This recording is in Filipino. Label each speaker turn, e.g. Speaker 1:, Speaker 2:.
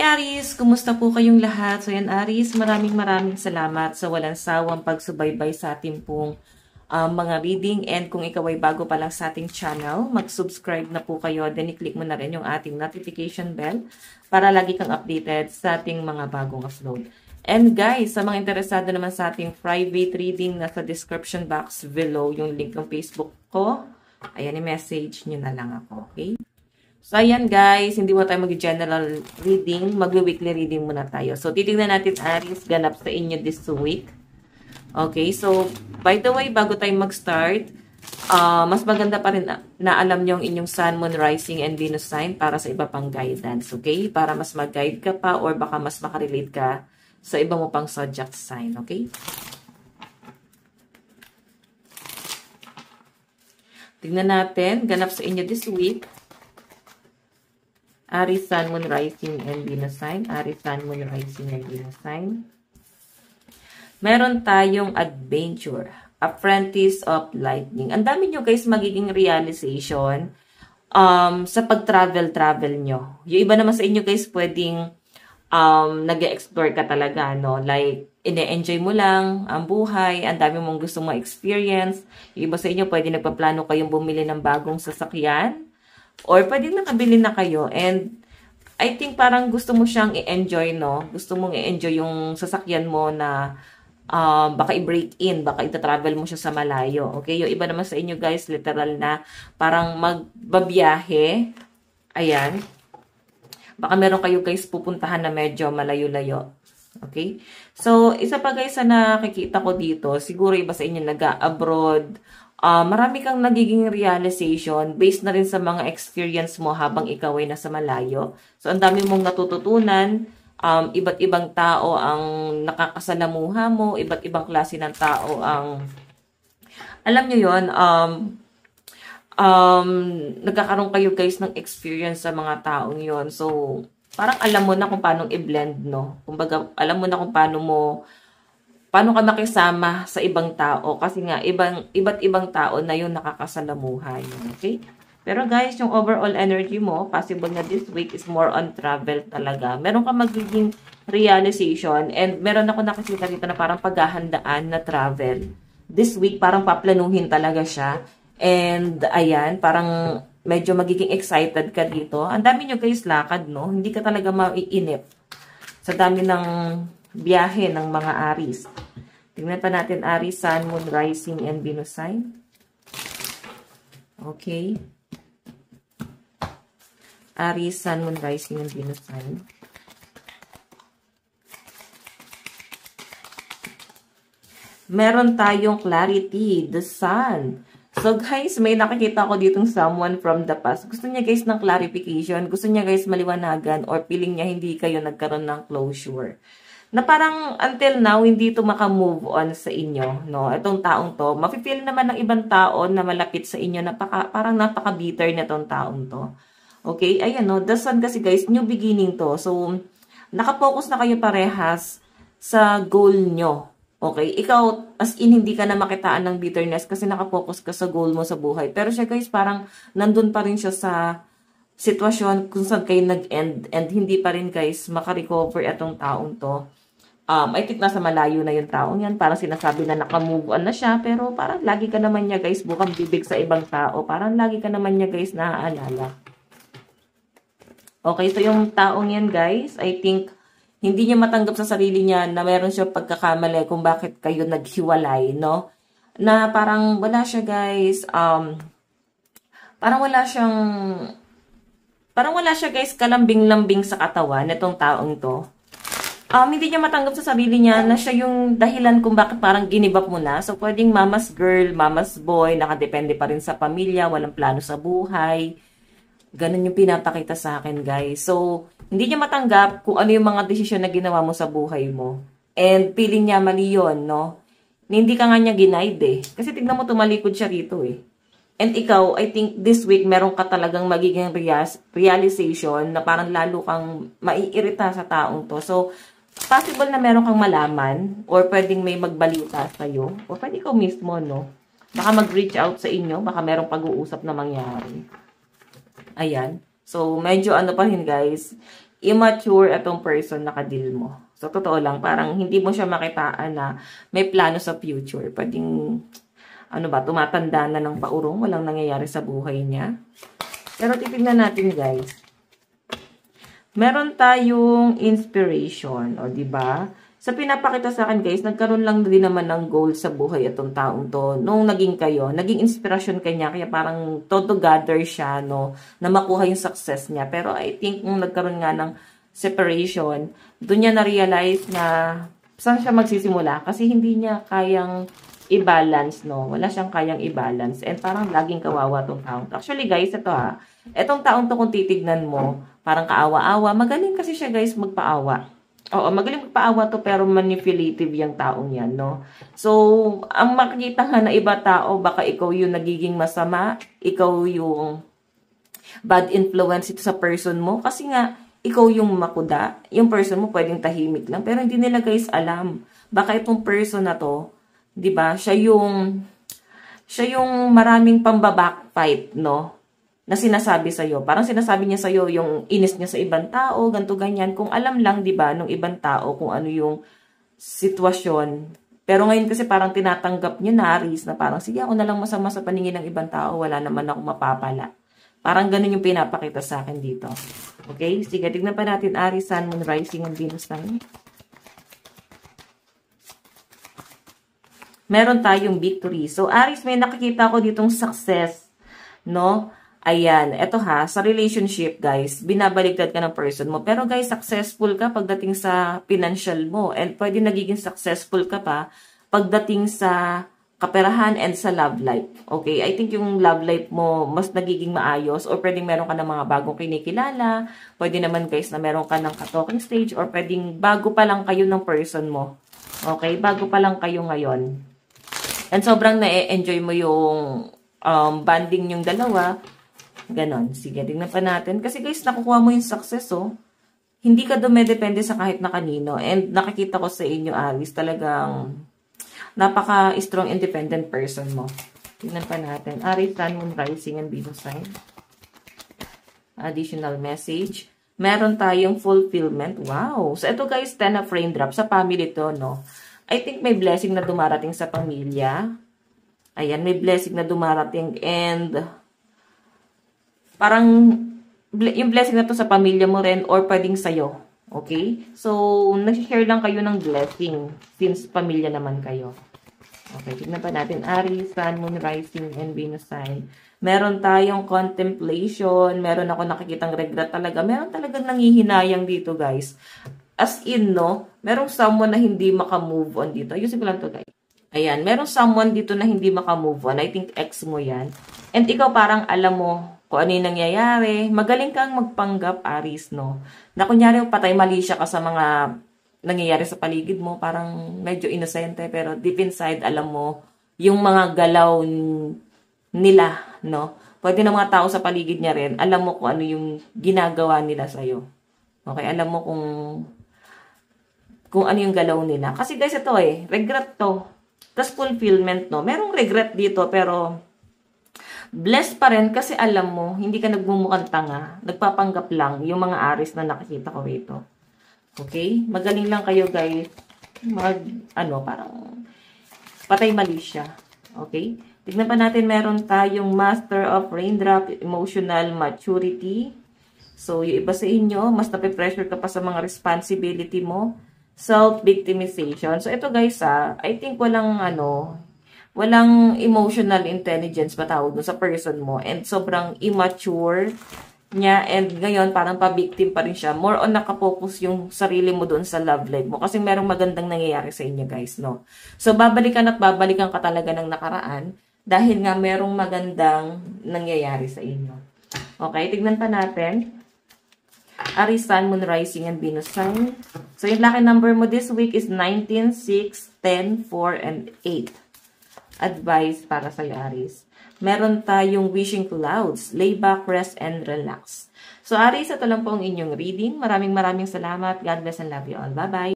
Speaker 1: Aries! Kumusta po kayong lahat? So yan Aries, maraming salamat sa walang sawang pagsubaybay sa ating pong mga reading. And kung ikaw ay bago pa lang sa ating channel, mag-subscribe na po kayo. Then i-click mo na rin yung ating notification bell para lagi kang updated sa ating mga bagong upload. And guys, sa mga interesado naman sa ating private reading, nasa description box below yung link ng Facebook ko. Ayan, i-message nyo na lang ako, okay? So, ayan guys, hindi mo tayo mag-general reading, mag-weekly reading muna tayo. So, titignan natin Aries, ganap sa inyo this week. Okay, so, by the way, bago tayo mag-start, mas maganda pa rin na alam nyo ang inyong Sun, Moon, Rising, and Venus sign para sa iba pang guidance, okay? Para mas mag-guide ka pa or baka mas makarelate ka sa iba mo pang zodiac sign, okay? Tignan natin, ganap sa inyo this week. Aries, Sun, Moon, Rising, and Venus sign. Aries, Sun, Moon, Rising, and Venus sign. Meron tayong adventure. Apprentice of Lightning. Ang dami nyo guys magiging realization sa pag-travel nyo. Yung iba naman sa inyo guys pwedeng nag-explore ka talaga, no? Like, ine-enjoy mo lang ang buhay, ang dami mong gusto mong experience. Yung iba sa inyo pwede nagpaplano kayong bumili ng bagong sasakyan. Or pwede nakabili na kayo and I think parang gusto mo siyang i-enjoy, no? Gusto mong i-enjoy yung sasakyan mo na baka i-break in, baka ita-travel mo siya sa malayo. Okay? Yung iba naman sa inyo guys, literal na parang magbabiyahe. Ayan. Baka meron kayo guys pupuntahan na medyo malayo-layo. Okay? So, isa pa guys na nakikita ko dito, siguro iba sa inyo nag-abroad. Marami kang nagiging realization based na rin sa mga experience mo habang ikaw ay nasa malayo. So, ang dami mong natututunan. Iba't ibang tao ang nakakasalamuha mo. Iba't ibang klase ng tao ang, alam nyo yun, nagkakaroon kayo guys ng experience sa mga taong yon. So, parang alam mo na kung paano i-blend, no? Kumbaga, alam mo na kung paano ka makisama sa ibang tao. Kasi nga, iba't ibang tao na yung nakakasalamuhan. Okay? Pero guys, yung overall energy mo, possible na this week is more on travel talaga. Meron ka magiging realization and meron ako nakikita dito na parang paghahandaan na travel. This week, parang paplanuhin talaga siya. And, ayan, parang medyo magiging excited ka dito. Ang dami nyo guys lakad, no? Hindi ka talaga maiinip sa dami ng biyahe ng mga Aries. Tingnan pa natin Aries, Sun, Moon, Rising, and Venus sign. Okay. Aries, Sun, Moon, Rising, and Venus sign. Meron tayong clarity, the Sun. So guys, may nakikita ko ditong someone from the past. Gusto niya guys ng clarification. Gusto niya guys maliwanagan or feeling niya hindi kayo nagkaroon ng closure. Na parang until now, hindi ito maka-move on sa inyo. No? Itong taong to, mafe-feel naman ng ibang tao na malapit sa inyo na parang napaka-bitter na itong taong to. Okay? Ayan, no? The Sun kasi guys, new beginning to. So, nakapokus na kayo parehas sa goal nyo. Okay? Ikaw, as in, hindi ka na makitaan ng bitterness kasi nakapokus ka sa goal mo sa buhay. Pero siya guys, parang nandun pa rin siya sa sitwasyon kung saan kayo nag-end and hindi pa rin guys makarecover itong taong to. I think nasa malayo na yung taong yan. Parang sinasabi na naka-move on na siya. Pero parang lagi ka naman niya guys bukang bibig sa ibang tao. Parang lagi ka naman niya guys naaalala. Okay, so yung taong yan guys, I think hindi niya matanggap sa sarili niya na meron siya pagkakamali kung bakit kayo naghiwalay, no? Na parang wala siya guys, parang wala siya guys kalambing-lambing sa katawan nitong taong to. Hindi niya matanggap sa sarili niya na siya yung dahilan kung bakit parang ginibap mo na. So, pwedeng mama's girl, mama's boy, nakadepende pa rin sa pamilya, walang plano sa buhay. Ganun yung pinapakita sa akin, guys. So, hindi niya matanggap kung ano yung mga desisyon na ginawa mo sa buhay mo. And feeling niya mali yun, no? Hindi ka nga niya ginaid eh. Kasi tignan mo, tumalikod siya rito eh. And ikaw, I think this week, meron ka talagang magiging realization na parang lalo kang maiirita sa taong to. So, possible na meron kang malaman or pwedeng may magbalita sa'yo or pwede ikaw mismo, no? Baka mag-reach out sa inyo, baka merong pag-uusap na mangyari. Ayan. So, medyo ano pa rin guys, immature itong person na kadil mo. So, totoo lang, parang hindi mo siya makitaan na may plano sa future. Pwedeng, tumatanda na ng paurong, walang nangyayari sa buhay niya. Pero titignan natin, guys. Meron tayong inspiration, o diba? Sa pinapakita sa akin, guys, nagkaroon lang din naman ng goal sa buhay itong taong to. Nung naging kayo, naging inspiration kanya, kaya parang todo gather siya, no, na makuha yung success niya. Pero I think, nung nagkaroon nga ng separation, doon niya na-realize na saan siya magsisimula kasi hindi niya kayang i-balance, no? Wala siyang kayang i-balance and parang laging kawawa tong taong to. Actually, guys, ito etong taong to kung titignan mo, parang kaawa-awa. Magaling kasi siya, guys, magpaawa. Oo, magaling magpaawa to pero manipulative yung taong yan, no? So, ang makikita nga na iba tao, baka ikaw yung nagiging masama, ikaw yung bad influence ito sa person mo kasi nga ikaw yung makuda, yung person mo pwedeng tahimik lang, pero hindi nila, guys, alam. Baka itong person na to, 'di ba? Siya yung maraming pambabackfight, no? Na sinasabi sa iyo. Parang sinasabi niya sa iyo yung inis niya sa ibang tao, ganto ganyan. Kung alam lang, 'di ba, nung ibang tao kung ano yung sitwasyon. Pero ngayon kasi parang tinatanggap niya na Aries na parang sige, ako na lang masama sa paningin ng ibang tao, wala naman akong mapapala. Parang ganun yung pinapakita sa akin dito. Okay? Sige, tignan pa natin Aries, Sun, Moon, Rising, and Venus sign. Meron tayong victory. So, Aries, may nakikita ko ditong success. No? Ayan. Eto sa relationship, guys, binabaligtad ka ng person mo. Pero, guys, successful ka pagdating sa financial mo. And pwede nagiging successful ka pa pagdating sa kaperahan and sa love life. Okay? I think yung love life mo mas nagiging maayos or pwedeng meron ka ng mga bagong kinikilala. Pwede naman, guys, na meron ka ng talking stage or pwedeng bago pa lang kayo ng person mo. Okay? Bago pa lang kayo ngayon. And sobrang na-enjoy mo yung bonding yung dalawa. Ganon. Sige, tingnan pa natin. Kasi, guys, nakukuha mo yung success, oh. Hindi ka dumedepende sa kahit na kanino. And nakikita ko sa inyo, Aries, talagang napaka-strong independent person mo. Tingnan pa natin. Aries, Sun, Moon, Rising, and Venus sign. Additional message. Meron tayong fulfillment. Wow! So, ito, guys, 10 of raindrop. Sa family to, no? I think may blessing na dumarating sa pamilya. Ayan, may blessing na dumarating. And, parang, yung blessing na to sa pamilya mo rin or pwedeng sa'yo. Okay? So, nag-share lang kayo ng blessing since pamilya naman kayo. Okay, tignan pa natin. Aries, Sun, Moon, Rising, and Venus sign. Meron tayong contemplation. Meron ako nakikitang regret talaga. Meron talagang nangihinayang dito, guys. As in, no, merong someone na hindi makamove on dito. Ayusin ko lang to, guys. Ayan, merong someone dito na hindi makamove on. I think ex mo yan. And ikaw parang alam mo kung ano yung nangyayari. Magaling kang magpanggap, Aries, no? Na kunyari, patay mali siya ka sa mga nangyayari sa paligid mo, parang medyo inosente, pero deep inside, alam mo, yung mga galaw nila, no? Pwede na mga tao sa paligid niya rin, alam mo kung ano yung ginagawa nila sa'yo. Okay, alam mo kung ano yung galaw nila. Kasi guys, ito regret to. Tapos fulfillment, no? Merong regret dito, pero blessed pa rin kasi alam mo, hindi ka nagmumukhang tanga, nagpapanggap lang yung mga Aries na nakikita ko rito. Okay? Magaling lang kayo, guys. Parang patay mali siya. Okay? Tignan pa natin, meron tayong Master of Raindrop, Emotional Maturity. So, yung iba sa inyo, mas nape-pressure ka pa sa mga responsibility mo. Self-victimization. So, ito guys, I think walang emotional intelligence ba tawag doon sa person mo. And sobrang immature niya, and ngayon parang pa-victim pa rin siya. More on nakapokus yung sarili mo doon sa love life mo kasi merong magandang nangyayari sa inyo, guys, no? So babalikan at babalikan ka talaga ng nakaraan dahil nga merong magandang nangyayari sa inyo. Okay, tignan pa natin. Aries, Sun, Moon, Rising, and Venus sign. So yung lucky number mo this week is 19, 6, 10, 4, and 8. Advice para sa'yo, Aries. Meron tayong wishing clouds, lay back, rest, and relax. So, Aries, ito lang po ang inyong reading. Maraming salamat. God bless and love you all. Bye-bye.